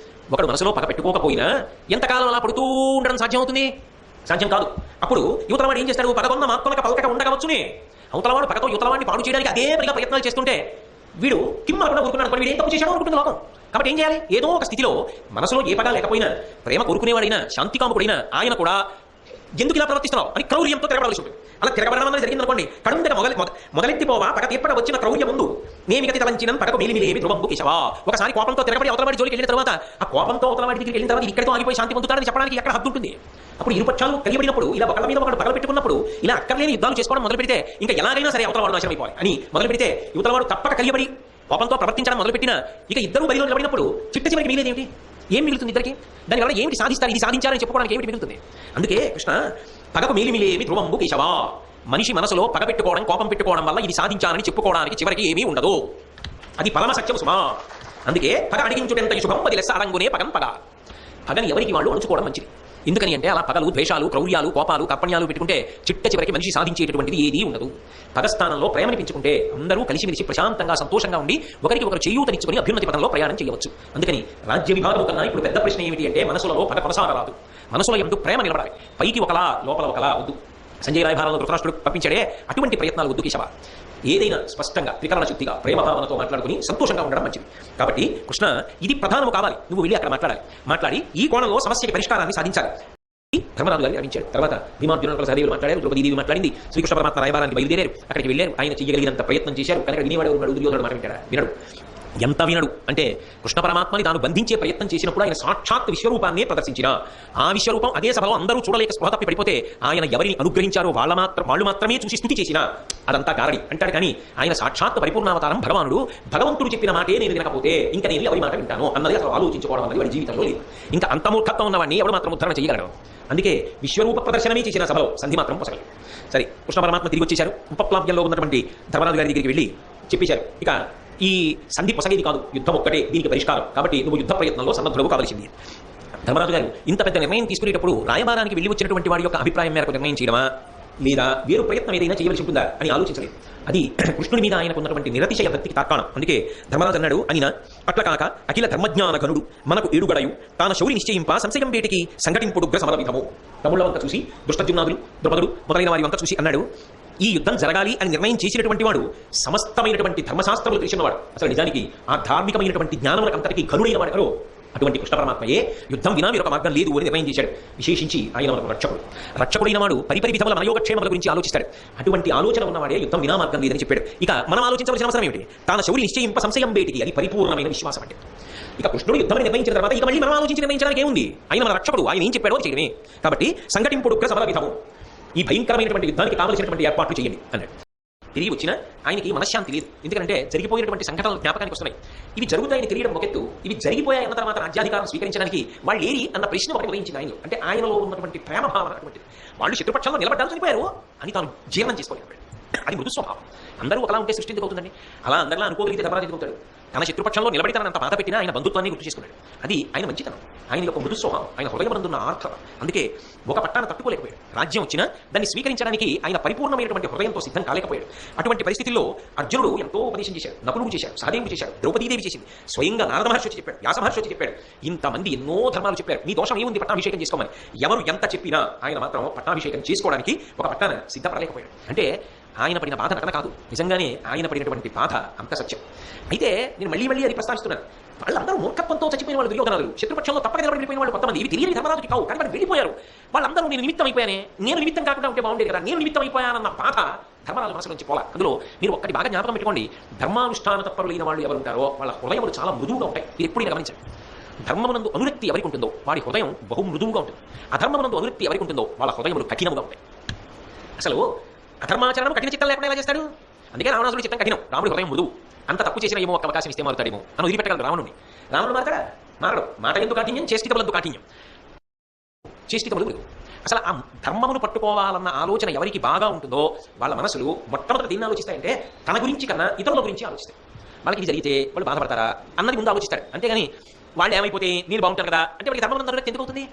ఒకడు మనసులో పగ పెట్టుకోకపోయినా ఎంతకాలం అలా పడుతూ ఉండడం సాధ్యం అవుతుంది? సాధ్యం కాదు. అప్పుడు యువతలవాడు ఏం చేస్తాడు? పగకొన్న మాత్కొనక పలకక ఉండగవచ్చునే. అవతలవాడు పగతో యువతలవాడిని పాడు చేయడానికి అదే పనిగా ప్రయత్నాలు చేస్తుంటే వీడు కిమ్మకుండా ఊరుకున్నాడు అనుకోండి, వీడు ఏం తప్పు చేశాడో అనుకుంటుంది లోకం. కాబట్టి ఏం చేయాలి? ఏదో ఒక స్థితిలో మనసులో ఏ పగా లేకపోయినా, ప్రేమ కోరుకునేవాడైనా, శాంతి కాముకుడైనా ఆయన కూడా ఎందుకు ఇలా ప్రవర్తిస్తున్నావు అని క్రౌర్యంతో తిరగబడాల్సి ఉంటుంది. అలా తిరగబడడం అనేది జరిగిందనుకోండి, కడుంతగా మొదలెత్తిపోవా పగ తిప్పడ వచ్చిన క్రౌర్య ముందు నేమిగతి తలంచిన పగకు మిలిమిలేమి ధ్రువంబు కేశవా. ఒకసారి కోపంతో తిరగబడి అవతలవాడి జోలికి వెళ్ళిన తర్వాత ఆ కోపంతో అవతలవాడి దగ్గరికి వెళ్ళిన తర్వాత ఇక్కడితో ఆగిపోయి శాంతి పొందుతాడని చెప్పడానికి ఎక్కడ హద్దు ఉంటుంది? అప్పుడు ఇరుపక్షాలు కలియబడినప్పుడు ఇలా ఒకళ్ళ మీద ఒకటి పగలు పెట్టుకున్నప్పుడు ఇలా అక్కర్లేని యుద్ధాలు చేసుకోవడం మొదలు పెడితే ఇంకా ఎలాగైనా సరే అవతలవాడు నాశనం అయిపోవాలి అని మొదలు పెడితే యువతలవాడు తప్పక కలియబడి కోపంతో ప్రవర్తించడం మొదలుపెట్టినా ఇక ఇద్దరు బయలు నిలబడినప్పుడు చిట్ట చివరికి మిగిలేదు ఏమిటి? ఏం మిగులుతుంది ఇద్దరికి? దానివల్ల ఏమిటి సాధిస్తారు? ఇది సాధించాలని చెప్పుకోవడానికి ఏమిటి మిగులుతుంది? అందుకే కృష్ణ పగకు మిలిమిలేమి ధ్రువంబు కేశవా. మనిషి మనసులో పగ పెట్టుకోవడం, కోపం పెట్టుకోవడం వల్ల ఇది సాధించాలని చెప్పుకోవడానికి చివరికి ఏమీ ఉండదు. అది పరమ సత్యం సుమా. అందుకే పగ అడిగించుటెంత శుభం అది లెస్స అడంగునే పగం పగ. పగని ఎవరికి వాళ్ళు అణుచుకోవడం మంచిది. ఎందుకని అంటే అలా పగలు, ద్వేషాలు, క్రౌర్యాలు, కోపాలు, కర్పణ్యాలు పెట్టుకుంటే చిట్ట చివరికి మనిషి సాధించేటటువంటిది ఏదీ ఉండదు. పగస్థానంలో ప్రేమని పెంచుకుంటే అందరూ కలిసిమెలిసి ప్రశాంతంగా సంతోషంగా ఉండి ఒకరికి ఒకరు చేయూతనిచ్చుకొని అభ్యున్నతి పదంలో ప్రయాణం చేయవచ్చు. అందుకని రాజ్య విభాగం కన్నా ఇప్పుడు పెద్ద ప్రశ్న ఏమిటి అంటే మనసులో పగ కొనసాగరాదు. మనసులో ఎందు ప్రేమ నిలబడాలి. పైకి ఒకలా లోపల ఒకలా వద్దు. సంజయ్ రాయభారంలో ధృతరాష్ట్రుడు పంపించాడే అటువంటి ప్రయత్నాలు వద్దు కేశవ. ఏదైనా స్పష్టంగా త్రికరణ శుద్ధిగా ప్రేమ భావనతో మాట్లాడుకుని సంతోషంగా ఉండడం మంచిది. కాబట్టి కృష్ణ ఇది ప్రధానము కావాలి. నువ్వు వెళ్ళి అక్కడ మాట్లాడి ఈ కోణంలో సమస్యకి పరిష్కారాన్ని సాధించాలి. ధర్మరాజు గారిని అనిపించాడు. తర్వాత భీమార్జునుడు సహదేవులు మాట్లాడారు, ద్రౌపదీదేవి మాట్లాడింది, శ్రీకృష్ణ పరమాత్మ రాయబారానికి బయలుదేరారు. అక్కడికి వెళ్ళారు. ఆయన చేయగలిగినంత ప్రయత్నం చేశారు. కనుక వినేవాడు ఉన్నాడు, దుర్యోధనుడు మాట వినడు. ఎంత వినడు అంటే కృష్ణ పరమాత్మని తాను బంధించే ప్రయత్నం చేసినప్పుడు ఆయన సాక్షాత్ విశ్వరూపాన్ని ప్రదర్శించిన ఆ విశ్వరూపం అదే సభలో అందరూ చూడలేక స్పృహ తప్పి పడిపోతే ఆయన ఎవరిని అనుగ్రహించారో వాళ్ళు మాత్రమే చూసి స్తుతి చేసిన అదంతా గారడి అంటాడు. కానీ ఆయన సాక్షాత్ పరిపూర్ణావతారం భగవానుడు. భగవంతుడు చెప్పిన మాటే నేను వినకపోతే ఇంకా నేను ఎవరి మాట వింటాను అన్నది అసలు ఆలోచించుకోవడం అన్నది వాడి జీవితంలో లేదు. ఇంకా అంత మూర్ఖత్వం ఉన్నవాడిని ఎవడు మాత్రం ఉద్ధరణ చేయగలడు. అందుకే విశ్వరూప ప్రదర్శనమే చేసిన సభలో సంధి మాత్రం పొసగలేదు. సరే, కృష్ణ పరమాత్మ తిరిగి వచ్చేశారు. ఉపప్లావ్యంలో ఉన్నటువంటి ధర్మరాజు గారి దగ్గరికి వెళ్ళి చెప్పేశారు, ఇక ఈ సంధి పొసగేది కాదు, యుద్ధం ఒక్కటే దీనికి పరిష్కారం. కాబట్టి నువ్వు యుద్ధ ప్రయత్నంలో సన్నద్ధుడు కావలసింది. ధర్మరాజు గారు ఇంత పెద్ద నిర్ణయం తీసుకునేటప్పుడు రాయబారానికి వెళ్ళి వచ్చినటువంటి వాడి యొక్క అభిప్రాయం మేరకు నిర్ణయం చేయడమా లేదా వేరు ప్రయత్నం ఏదైనా చేయవలసి ఉంటుందా అని ఆలోచించలేదు. అది కృష్ణుడి మీద ఆయనకు ఉన్నటువంటి నిరతిశయ భక్తికి తార్కాణం. అందుకే ధర్మరాజు అన్నాడు, అయినా అట్ల కాక అఖిల ధర్మజ్ఞాన గనుడు మనకు ఏడుగడయు తాన శౌరి నిశ్చయింప సంశయం వేటికి సంఘటింపుడు ఉగ్ర సమర విధము. తమ్ముళ్ళ వంక చూసి దుష్టజుమ్నాదులు, ద్రుపదుడు మొదలైన వారి వంక చూసి అన్నాడు, ఈ యుద్ధం జరగాలి అని నిర్ణయం చేసినటువంటి వాడు సమస్తమైనటువంటి ధర్మశాస్త్రములు తెలిసినవాడు. అసలు నిజానికి ఆ ధార్మికమైనటువంటి జ్ఞానములకంతటికీ కనుడైన వాడు ఎవరో అటువంటి కృష్ణ పరమాత్మయే యుద్ధం వినా వేరొక మార్గం లేదు అని నిర్ణయం చేశాడు. విశేషించి ఆయన మనకు రక్షకుడైన వాడు పరిపరి విధముల మనయోగక్షేమముల గురించి ఆలోచిస్తాడు. అటువంటి ఆలోచన ఉన్నవాడే యుద్ధం వినా మార్గం లేదని చెప్పాడు. ఇక మనం ఆలోచించవలసిన అవసరం ఏమిటి? తాన శౌరి నిశ్చయింప సంశయం బేటికి, అది పరిపూర్ణమైన విశ్వాసం అంటే. ఇక కృష్ణుడు యుద్ధమని నిర్ణయించిన తర్వాత ఇక మళ్ళీ మనం ఆలోచించి నిర్ణయించడానికి ఏముంది? ఆయన మన రక్షకుడు, ఆయన ఏం చెప్పాడో చేయడమే. కాబట్టి సంఘటింపుడు ఉగ్ర సమర విధము, ఈ భయంకరమైనటువంటి యుద్ధానికి కావలసినటువంటి ఏర్పాట్లు చేయండి అన్నాడు. తిరిగి వచ్చినా ఆయనకి మనశ్శాంతి లేదు. ఎందుకంటే జరిగిపోయినటువంటి సంఘటనలు జ్ఞాపకానికి వస్తున్నాయి. ఇవి జరుగుతాయని తెలియడం ఒకెత్తు, ఇవి జరిగిపోయాయి అన్న తర్వాత రాజ్యాధికారం స్వీకరించడానికి వాళ్ళు ఏరి అన్న ప్రశ్న ఒకటి ఉదయించింది ఆయనలో. అంటే ఆయనలో ఉన్నటువంటి ప్రేమ భావన అటువంటిది. వాళ్ళు శత్రుపక్షంలో నిలబడ్డారు, చనిపోయారు అని తాను జీర్ణం చేసుకోలేకపోయాడు. అది మృదు స్వభావం. అందరూ ఒకలా ఉంటే సృష్టి ఎందుకు అవుతుందండి? అలా అందరిలా అనుకోగలిగితే ధర్మరాజు ఎందుకు అవుతాడు? తన శత్రుపక్షంలో నిలబడి తనంత బాధ పెట్టినా ఆయన బంధుత్వాన్ని గుర్తు చేసుకున్నాడు. అది ఆయన మంచితనం, ఆయన యొక్క మృదు స్వభావం, ఆయన హృదయమందున్న ఆర్ద్రత. అందుకే ఒక పట్టాన తట్టుకోలేకపోయాడు. రాజ్యం వచ్చినా దాన్ని స్వీకరించడానికి ఆయన పరిపూర్ణమైనటువంటి హృదయంతో సిద్ధం కాలేకపోయాడు. అటువంటి పరిస్థితుల్లో అర్జునుడు ఎంతో ఉపదేశం చేశాడు, నకులుడు చేశాడు, సహదేవుడు చేశాడు, ద్రౌపదీదేవి చేసింది, స్వయంగా నారద మహర్షి వచ్చి చెప్పాడు, వ్యాస మహర్షి వచ్చి చెప్పాడు. ఇంతమంది ఎన్నో ధర్మాలు చెప్పారు. నీ దోషం ఏముంది పట్టాభిషేకం చేసుకోమని. ఎవరు ఎంత చెప్పినా ఆయన మాత్రం పట్టాభిషేకం చేసుకోవడానికి ఒక పట్టాన సిద్ధపడలేకపోయాడు. అంటే ఆయన పడిన బాధ నటన కాదు, నిజంగానే ఆయన పడినటువంటి బాధ అంత సత్యం. అయితే నేను మళ్ళీ మళ్ళీ అది ప్రస్తావిస్తున్నాను. వాళ్ళందరూ మూర్ఖత్వంతో చచ్చిపోయిన వాళ్ళు దుర్యోధనాలు, శత్రుపక్షంలో తప్పక నిలబడిపోయిన వాళ్ళు కొంతమంది. ఇవి తెలియని ధర్మరాజుకి కావు, కానీ వాళ్ళు వెళ్ళిపోయారు. వాళ్ళందరూ నేను నిమిత్తం అయిపోయానే, నేను నిమిత్తం కాకుండా ఉంటే బాగుండేది కదా, నేను నిమిత్తం అయిపోయానన్న బాధ ధర్మరాజు మనసు నుంచి పోలా. అందులో మీరు ఒక్కటి బాగా జ్ఞాపకం పెట్టుకోండి, ధర్మానుష్ఠాన తత్పరులైన వాళ్ళు ఎవరు ఉంటారో వాళ్ళ హృదయములు చాలా మృదువుగా ఉంటాయి. మీరు ఎప్పుడైనా గమనించండి. ధర్మమునందు అనురక్తి ఎవరికి ఉంటుందో వాడి హృదయం బహు మృదువుగా ఉంటుంది. అధర్మమునందు అనురక్తి ఎవరికి ఉంటుందో వాళ్ళ హృదయములు కఠినముగా ఉంటాయి. అసలు అధర్మాచరణం కఠిన చిత్తం లేకుండా ఎలా చేస్తాడు? అందుకే రావణాసుడు చిత్తం కఠినం, రాముడి హృదయం మృదువు. అంత తప్పు చేసిన ఏమో ఒక అవకాశం ఇస్తే మారుతాడేమో అని వదిలిపెట్టగలడు రావణుని. రావణుడు మారతాడా? మారడు. మాట ఎందుకు కాఠిన్యం, చేష్టితములందు కాఠిన్యం, చేష్టితములు మృదు. అసలు ఆ ధర్మమును పట్టుకోవాలన్న ఆలోచన ఎవరికి బాగా ఉంటుందో వాళ్ళ మనసులు మొట్టమొదటి దీన్ని ఆలోచిస్తాయంటే తన గురించి కన్నా ఇతరుల గురించి ఆలోచిస్తాయి. వాళ్ళకి ఇది జరిగితే వాళ్ళు బాధపడతారా అన్నది ముందు ఆలోచిస్తాడు. అంతేగాని వాళ్ళు ఏమైపోతే నేను బాగుంటాను కదా అంటే వాళ్ళకి ధర్మం ఎందుకు అవుతుంది?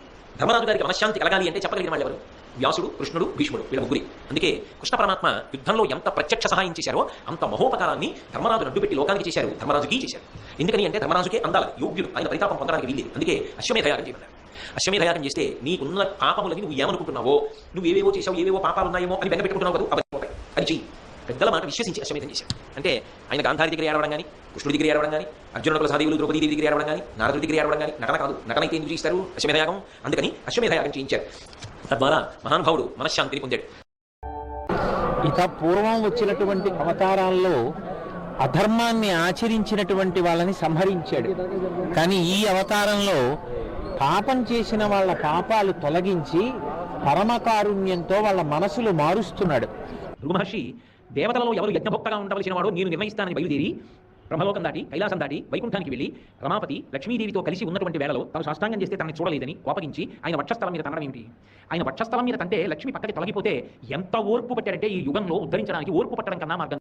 ధర్మరాజు గారికి మనశ్శాంతి కలగాలి అంటే చెప్పగలిగిన వాళ్ళు ఎవరు? వ్యాసుడు, కృష్ణుడు, భీష్ముడు, వీళ్ళ ముగ్గురి. అందుకే కృష్ణ పరమాత్మ యుద్ధంలో ఎంత ప్రత్యక్ష సహాయం చేశారో అంత మహోపకారాన్ని ధర్మరాజు అడ్డుపెట్టి లోకానికి చేశారు, ధర్మరాజుకి చేశారు. ఎందుకని అంటే ధర్మరాజుకే అందాలి, యోగ్యుడు, ఆయన పరితాపం పొందడానికి వీల్లేదు. అందుకే అశ్వమేధయాగం చేయమన్నారు. అశ్వమేధయాగం చేస్తే నీకున్న పాపములని నువ్వు ఏమనుకుంటున్నావో, నువ్వు ఏవేవో చేసావు, ఏవేవో పాపాలు ఉన్నాయేమో అని బెంగపెట్టుకుంటున్నావు కదా, అవన్నీ పోతాయి. అది చెయ్యి. పెద్దల మాట విశ్వసించి అశ్వమేధం చేశారు. అంటే ఆయన గాంధారి దగ్గర ఏడవడం కానీ, కృష్ణుడి దగ్గర ఏడవడం కానీ, అర్జునుడు సహదేవులు ద్రౌపదీదేవి దగ్గర ఏడవడం కానీ, నారదుడి దగ్గర ఏడవడం కానీ నటన కాదు. నటన అయితే ఎందుకు చేస్తారు? అశ్వమేధయాగం. అందుకని అశ్వమేధయాగం చేయించారు. తద్వారా మహానుభావుడు మనశ్శాంతిని పొందాడు. ఇక పూర్వం వచ్చినటువంటి అవతారాల్లో అధర్మాన్ని ఆచరించినటువంటి వాళ్ళని సంహరించాడు. కానీ ఈ అవతారంలో పాపం చేసిన వాళ్ళ పాపాలు తొలగించి పరమకారుణ్యంతో వాళ్ళ మనసులు మారుస్తున్నాడు. భృగు మహర్షి దేవతలలో ఎవరు యజ్ఞభక్తగా ఉండవలసిన వాడో నేను నిర్ణయిస్తానని బయలుదేరి బ్రహ్మలోకం దాటి కైలాసం దాటి వైకుంఠానికి వెళ్లి రమాపతి లక్ష్మీదేవితో కలిసి ఉన్నటువంటి వేళలో తను సాష్టాంగం చేస్తే తనని చూడలేదని కోపగించి ఆయన వక్షస్థలం మీద తనడం ఏమిటి? ఆయన వక్షస్థలం మీద తంటే లక్ష్మి పక్కకి తొలగిపోతే ఎంత ఓర్పు పట్టారంటే ఈ యుగంలో ఉద్ధరించడానికి ఓర్పు పట్టడం కన్నా మార్గం